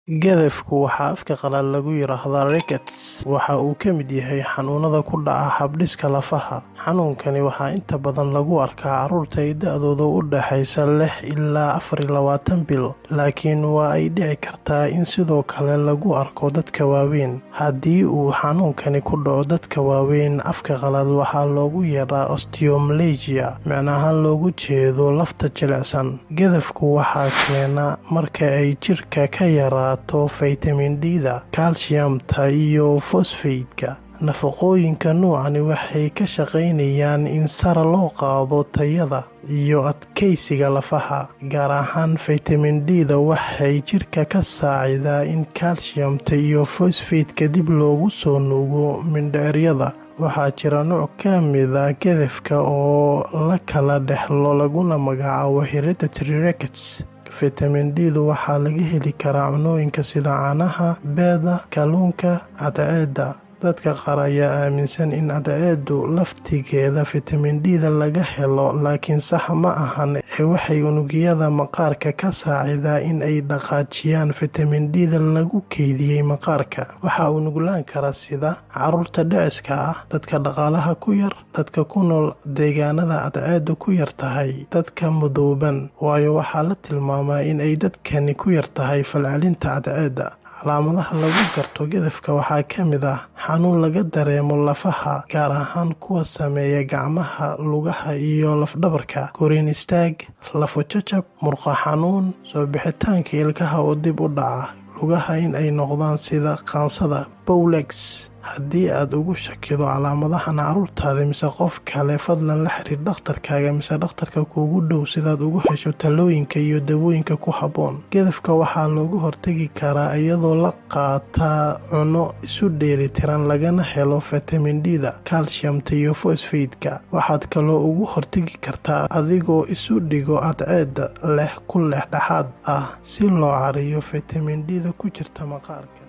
Gadafku waxa afka qalaad lagu yiraahdaa rickets waxa uu ka mid yahay xanuunada ku dhaca habdhiska lafaha. Xanuunkani waxa inta badan lagu arkaa carruurta da'doodu u dhaxayso 6 ilaa 24 bil, laakiin waa ay dhici kartaa in sidoo kale lagu arko dadka waaweyn. Haddii uu xanuunkani ku dhaco dadka waaweyn, afka qalaad waxaa loogu yeeraa osteomalacia, macnaha looga jeedo lafta jilicsan. Gadafku waxa keena marka ay jirka ka yaraato faytamiin D-da, calcium-ta iyo phosphate-ka. Nafaqooyinka noocani waxay ka shaqeynayaan in sare loo qaado tayada iyo adkeysiga lafaha, gaar ahaan faytamiin D-da waxay jirka ka saacidaa in calcium-ta iyo phosphate-ka dib loogu soo nuugo mindhicirada. Waxaa jira nooc ka mid ah gadafka oo la kala dhaxlo laguna magacaabo hereditary rickets. Faytamiin D-du waxaa laga heli karaa cunnooyinka sida caanaha, beeda, kalluunka, cadceedda. Dadka qaar ayaa aaminsan in cadceeddu laftigeeda faytamiin D-da laga helo, laakiin sax ma ahan waxay unugyada maqaarka ka saacidaa in ay dhaqaajiyaan faytamiin D-da lagu kaydiyay maqaarka. Waxa uu nuglaan karaa sida carruurta dhiciska ah, dadka dhaqaalaha ku yar, dadka ku nool deegaanada cadceeddu ku yar tahay, dadka madooban, waayo waxaa la tilmaamaa in ay dadkani ku yar tahay falcelinta cadceedda. Calaamadaha lagu garto gadafka waxaa ka mid ah xanuun laga dareemo lafaha, gaar ahaan kuwa saameeya gacmaha, lugaha iyo lafdhabarka, korriin istaag, lafo jajab, murqo xanuun, soo bixitaanka ilkaha oo dib u dhaca, lugaha in ay noqdaan sida qaansada bow legs. Haddii aad ugu shakido calaamadahan carruurtaada mise qof kale, fadlan la xiriir dhakhtarkaaga mise dhakhtarka kuugu dhow si aad ugu hesho talooyinka iyo daawooyinka ku habboon. Gadafka waxaa looga hortagi karaa iyadoo la qaato cunno isu dheelitiran, lagana helo faytamiin D-da, calcium-ta iyo phosphate-ka. Waxaad kaloo uga hortagi kartaa adigoo isu dhigo cadceed leh kul dhexdhexaad ah si loo cariyo faytamiin D-da ku jirta maqaarka.